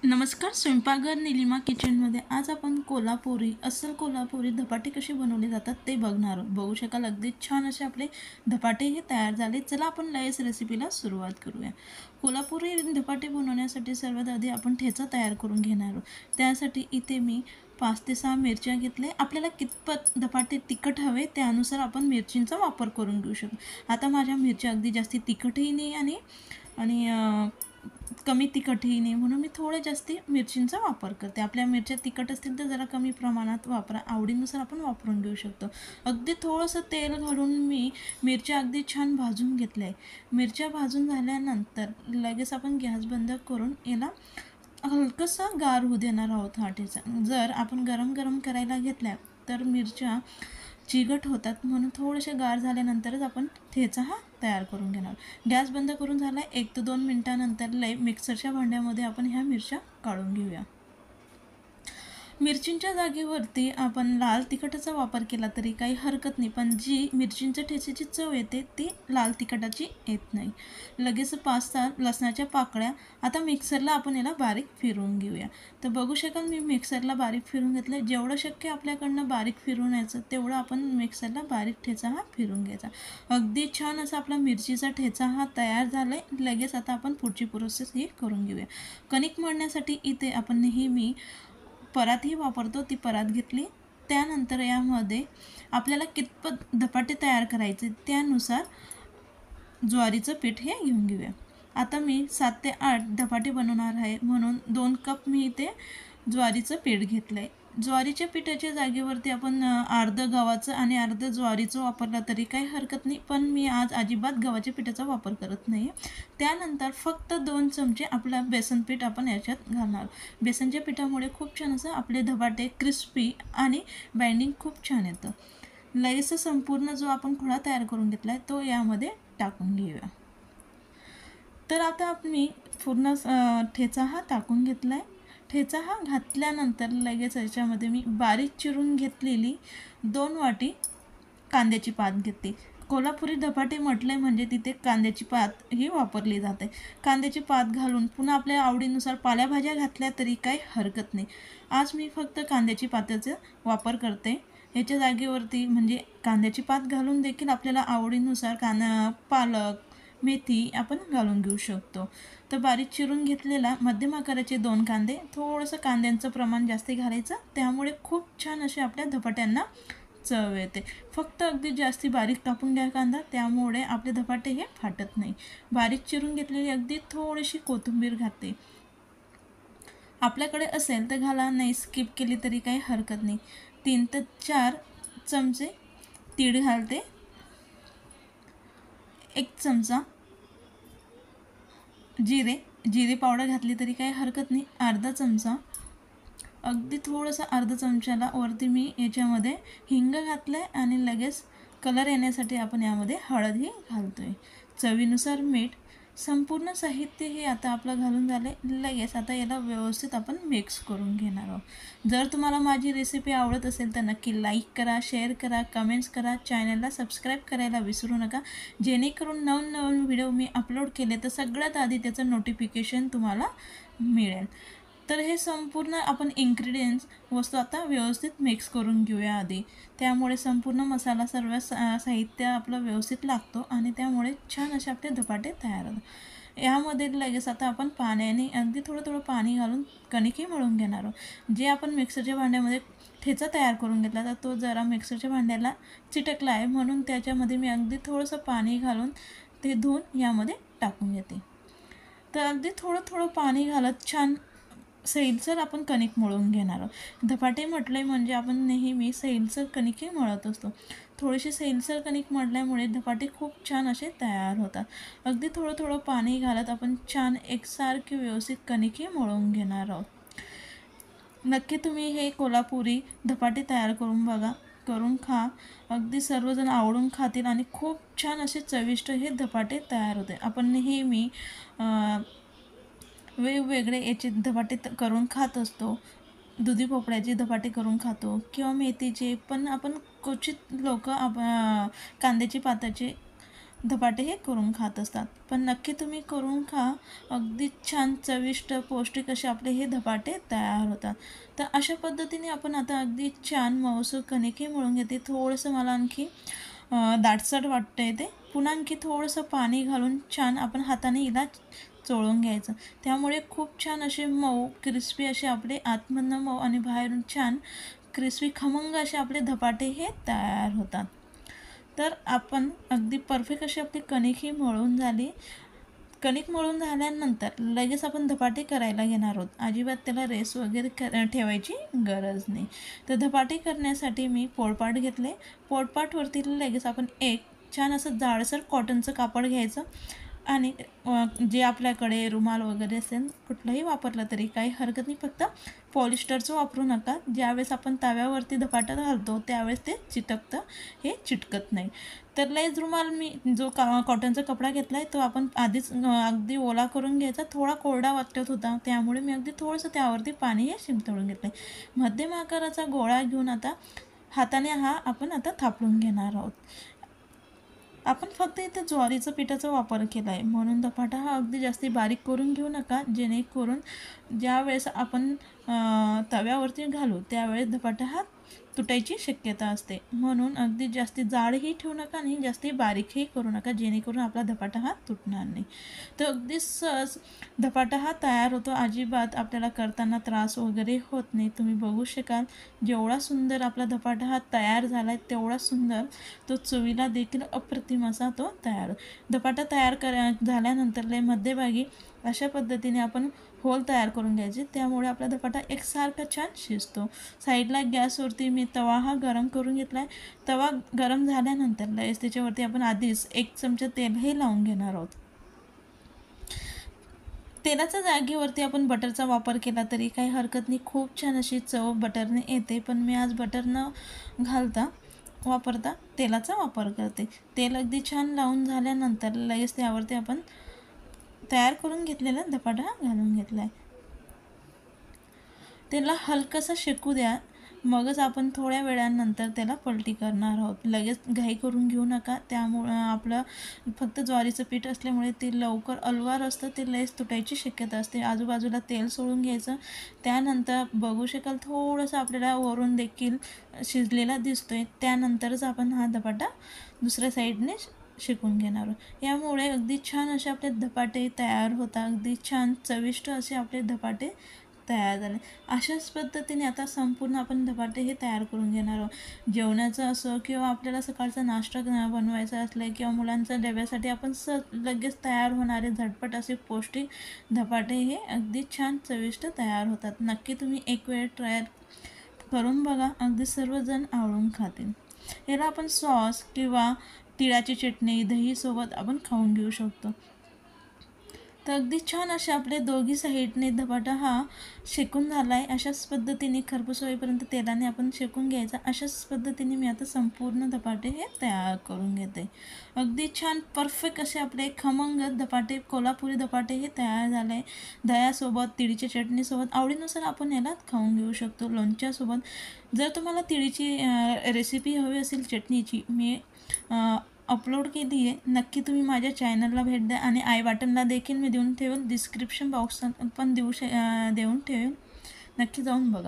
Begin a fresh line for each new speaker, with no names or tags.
नमस्कार. स्वयंपाकघर निलिमा किचनमध्ये आज आपण कोल्हापुरी धपाटे कसे बनवले जातात ते बघणार आहोत. बघू शकाल अगदी छान असे आपले धपाटे हे तयार झाले. चला आपण लगेच रेसिपीला सुरुवात करूया. कोल्हापुरी धपाटे बनवण्यासाठी सर्वात आधी आपण ठेचा तयार करून घेणार आहोत. त्यासाठी इथे मी 5 ते 6 मिरच्या घेतले. आपल्याला कितपत धपाटे तिखट हवे त्यानुसार आपण मिरचींचा वापर करून घेऊ शकतो. आता माझ्या मिरच्या अगदी जास्ती तिखटही नाही आणि कमी तिखटही नाही, म्हणून मी थोड्या जास्ती मिरचींचा वापर करते. आपल्या मिरच्या तिखट असतील तर जरा कमी प्रमाणात वापरा, आवडीनुसार आपण वापरून घेऊ शकतो. अगदी थोडंसं तेल घालून मी मिरच्या अगदी छान भाजून घेतल्या आहे. मिरच्या भाजून झाल्यानंतर लगेच आपण गॅस बंद करून याला हलकंसं गार होऊ देणार आहोत. हा ठेचा जर आपण गरम करायला घेतल्या तर मिरच्या चिकट होतात, म्हणून थोडेसे गार झाल्यानंतरच आपण ठेचा हा तयार करून घेणार. गॅस बंद करून झाला. 1 ते 2 मिनिटानंतर मिक्सरच्या भांड्यामध्ये आपण ह्या मिरच्या काढून घेऊया. मिरचींच्या जागेवरती आपण लाल तिखटाचा वापर केला तरी काही हरकत नाही, पण जी मिरचींच्या ठेच्याची चव येते ती लाल तिखटाची येत नाही. लगेच 5-6 लसणाच्या पाकळ्या आता मिक्सरला आपण याला बारीक फिरवून घेऊया. तर बघू शकाल मी मिक्सरला बारीक फिरून घेतलं. जेवढं शक्य आपल्याकडनं बारीक फिरवून यायचं तेवढं आपण मिक्सरला बारीक ठेचा हा फिरून घ्यायचा. अगदी छान असा आपला मिरचीचा ठेचा हा तयार झाला आहे. लगेच आता आपण पुढची प्रोसेस ही करून घेऊया. कणिक मळण्यासाठी इथे आपण नेहमी परातही वापरतो, ती परात घेतली. त्यानंतर यामध्ये आपल्याला कितपत धपाटे तयार करायचे त्यानुसार ज्वारीचं पीठ हे घेऊन घेऊया. आता मी 7 ते 8 धपाटे बनवणार आहे, म्हणून 2 कप मी इथे ज्वारीचं पीठ घेतलं आहे. ज्वारीच्या पिठाच्या जागेवरती आपण अर्धं गव्हाचं आणि अर्धं ज्वारीचं वापरलं तरी काही हरकत नाही, पण मी आज अजिबात गव्हाच्या पिठाचा वापर करत नाही. त्यानंतर फक्त 2 चमचे आपलं बेसन पीठ आपण याच्यात घालणार. बेसनच्या पिठामुळे खूप छान असं आपले धपाटे क्रिस्पी आणि बाइंडिंग खूप छान येतं. लगेच संपूर्ण जो आपण खोडा तयार करून घेतला आहे तो यामध्ये टाकून घेऊया. तर आता मी पूर्ण ठेचा हा टाकून घेतला आहे. ठेचा हा घातल्यानंतर लगेच याच्यामध्ये मी बारीक चिरून घेतलेली 2 वाटी कांद्याची पात घेते. कोल्हापुरी धपाटे म्हटले म्हणजे तिथे कांद्याची पात ही वापरली जाते. कांद्याची पात घालून पुन्हा आपल्या आवडीनुसार पालेभाज्या घातल्या तरी काही हरकत नाही. आज मी फक्त कांद्याची पाताचा वापर करते. याच्या जागेवरती म्हणजे कांद्याची पात घालून देखील आपल्याला आवडीनुसार पालक, मेथी आपण घालून घेऊ शकतो. तर बारीक चिरून घेतलेला मध्यम आकाराचे 2 कांदे, थोडंसं कांद्यांचं प्रमाण जास्त घालायचं, त्यामुळे खूप छान असे आपल्या धपाट्यांना चव येते. फक्त अगदी जास्ती बारीक कापून घ्या कांदा, त्यामुळे आपले धपाटे हे फाटत नाही. बारीक चिरून घेतलेली अगदी थोडीशी कोथिंबीर घालते. आपल्याकडे असेल तर घाला, नाही स्किप केली तरी काही हरकत नाही. 3 ते 4 चमचे तीळ घालते. 1 चमचा जिरे पावडर घातली तरी काही हरकत नाही. अर्धा चमचा, अगदी थोडंसं अर्धा चमच्याला वरती मी याच्यामध्ये हिंग घातलं आहे आणि लगेच कलर येण्यासाठी आपण यामध्ये हळदही घालतो आहे. चवीनुसार मीठ. संपूर्ण साहित्य हे आता आपलं घालून झालं आहे. लगेच आता याला व्यवस्थित आपण मिक्स करून घेणार आहोत. जर तुम्हाला माझी रेसिपी आवडत असेल तर नक्की लाईक करा, शेअर करा, कमेंट्स करा, चॅनलला सबस्क्राईब करायला विसरू नका, जेणेकरून नवनवीन व्हिडिओ मी अपलोड केले तर सगळ्यात आधी त्याचं नोटिफिकेशन तुम्हाला मिळेल. तर हे संपूर्ण आपण इन्ग्रेडियंट्स वस्तू आता व्यवस्थित मिक्स करून घेऊया आधी. त्यामुळे संपूर्ण मसाला सर्व साहित्य आपलं व्यवस्थित लागतो आणि त्यामुळे छान असे आपले धपाटे तयार होतात. यामध्ये लगेच आता आपण पाण्याने अगदी थोडं पाणी घालून कणिकही मळून घेणार आहोत. जे आपण मिक्सरच्या भांड्यामध्ये ठेचा तयार करून घेतला तर तो जरा मिक्सरच्या भांड्याला चिटकला आहे, म्हणून त्याच्यामध्ये मी अगदी थोडंसं पाणी घालून ते धुवून यामध्ये टाकून घेते. तर अगदी थोडं पाणी घालत छान सैलसर आपण कणिक मळून घेणार आहोत. धपाटे म्हटले म्हणजे आपण नेहमी सैलसर कणिकही मळत असतो. थोडीशी सैलसर कणिक मळल्यामुळे धपाटे खूप छान असे तयार होतात. अगदी थोडं पाणी घालत आपण छान एकसारखी व्यवस्थित कणिकही मळून घेणार आहोत. नक्की तुम्ही हे कोल्हापुरी धपाटे तयार करून बघा, करून खा. अगदी सर्वजण आवडून खातील आणि खूप छान असे चविष्ट हे धपाटे तयार होते. आपण नेहमी वेगवेगळे याचे धपाटे करून खात असतो. दुधी भोपळ्याचे धपाटे करून खातो किंवा मेथीचे, पण आपण क्वचित लोक कांद्याची पाताचे धपाटे हे करून खात असतात. पण नक्की तुम्ही करून खा, अगदी छान चविष्ट पौष्टिक असे आपले हे धपाटे तयार होतात. तर अशा पद्धतीने आपण आता अगदी छान मऊसूर कणिकही मळून घेते. थोडंसं मला आणखी दाटसर वाटतंय ते, पुन्हा आणखी थोडंसं पाणी घालून छान आपण हाताने हिला चोळून घ्यायचं. त्यामुळे खूप छान असे मऊ क्रिस्पी असे आपले आतमधनं मऊ आणि बाहेरून छान क्रिस्पी खमंग असे आपले धपाटे हे तयार होतात. तर आपण अगदी परफेक्ट अशी आपली कणिक ही मळून झाली. कणिक मळून झाल्यानंतर लगेच आपण धपाटे करायला घेणार आहोत. अजिबात त्याला रेस वगैरे ठेवायची गरज नाही. तर धपाटे करण्यासाठी मी पोळपाट घेतले. पोळपाटवरती लगेच आपण एक छान असं जाडसर कॉटनचं कापड घ्यायचं आणि जे आपल्याकडे रुमाल वगैरे असेल कुठलंही वापरलं तरी काही हरकत नाही, फक्त पॉलिस्टरचं वापरू नका. ज्यावेळेस आपण तव्यावरती धपाटा घालतो त्यावेळेस ते चिटकतं, हे चिटकत नाही. तर लयच रुमाल मी जो कॉटनचा कपडा घेतला आहे तो आपण आधीच अगदी ओला करून घ्यायचा. थोडा कोरडा वाटत होता त्यामुळे मी अगदी थोडंसं त्यावरती पाणी हे शिंपडून घेतलं आहे. मध्यम आकाराचा गोळा घेऊन आता हाताने हा आपण आता थापडून घेणार आहोत. आपण फक्त इथे ज्वारीचं पिठाचा वापर केला आहे म्हणून धपाटा हा अगदी जास्ती बारीक करून घेऊ नका, जेणेकरून ज्यावेळेस आपण तव्यावरती घालू त्यावेळेस धपाटा हा तुटायची शक्यता असते. म्हणून अगदी जास्ती जाडही ठेवू नका आणि जास्ती बारीकही करू नका, जेणेकरून आपला धपाटा हा तुटणार नाही. तर अगदी सहज धपाटा हा तयार होतो. अजिबात आपल्याला करताना त्रास वगैरे होत नाही. तुम्ही बघू शकाल जेवढा सुंदर आपला धपाटा हा तयार झाला आहे तेवढा सुंदर तो चवीला देखील अप्रतिम असा तो तयार. धपाटा तयार झाल्यानंतर मध्यभागी अशा पद्धतीने आपण होल तयार करून घ्यायचे. त्यामुळे आपला धपाटा एकसारखा छान शिजतो. साईडला गॅसवरती मी तवा हा गरम करून घेतला आहे. तवा गरम झाल्यानंतर लगेच त्याच्यावरती आपण आधीच 1 चमचा तेल हे लावून घेणार आहोत. तेलाच्या जागेवरती आपण बटरचा वापर केला तरी काही हरकत नाही, खूप छान अशी चव बटरने येते. पण मी आज बटर न वापरता तेलाचा वापर करते. तेल अगदी छान लावून झाल्यानंतर लगेच त्यावरती आपण तयार करून घेतलेला धपाटा घालून घेतला आहे. त्याला हलकंसं शेकू द्या, मगच आपण थोड्या वेळानंतर त्याला पलटी करणार आहोत. लगेच घाई करून घेऊ नका, त्यामुळं आपलं फक्त ज्वारीचं पीठ असल्यामुळे ते लवकर अलवार असतं, ते लगेच तुटायची शक्यता असते. आजूबाजूला तेल सोडून घ्यायचं. त्यानंतर बघू शकाल थोडंसं आपल्याला वरून देखील शिजलेला दिसतोय. त्यानंतरच आपण हा धपाटा दुसऱ्या साईडने शेकून घेणार आहोत. यामुळे अगदी छान असे आपले धपाटे तयार होतात. अगदी छान चविष्ट असे आपले धपाटे तयार झाले. अशाच पद्धतीने आता संपूर्ण आपण धपाटे हे तयार करून घेणार आहोत. जेवणाचं असो किंवा आपल्याला सकाळचा नाश्ता बनवायचा असला किंवा मुलांच्या डब्यासाठी आपण लगेच तयार होणारे झटपट असे पौष्टिक धपाटे हे अगदी छान चविष्ट तयार होतात. नक्की तुम्ही एक वेळ ट्राय करून बघा, अगदी सर्वजण आवडून खातील. याला आपण सॉस किंवा तिळाची चटणी दहीसोबत आपण खाऊन घेऊ शकतो. तर अगदी छान असे आपले दोघी साईडने धपाटा हा शेकून झाला आहे. अशाच पद्धतीने खरपूस होईपर्यंत तेलाने आपण शेकून घ्यायचा. अशाच पद्धतीने मी आता संपूर्ण धपाटे हे तयार करून घेते. अगदी छान परफेक्ट असे आपले खमंग धपाटे, कोल्हापुरी धपाटे हे तयार झाले. दह्यासोबत, तिळीच्या चटणीसोबत आवडीनुसार आपण याला खाऊन घेऊ शकतो, लोणच्यासोबत. जर तुम्हाला तिळीची रेसिपी हवी असेल चटणीची, मी अपलोड केली आहे. नक्की तुम्ही माझ्या चॅनलला भेट द्या आणि आय बटनला देखील मी देऊन ठेवेल, डिस्क्रिप्शन बॉक्सात पण देऊन ठेवेल. नक्की जाऊन बघा.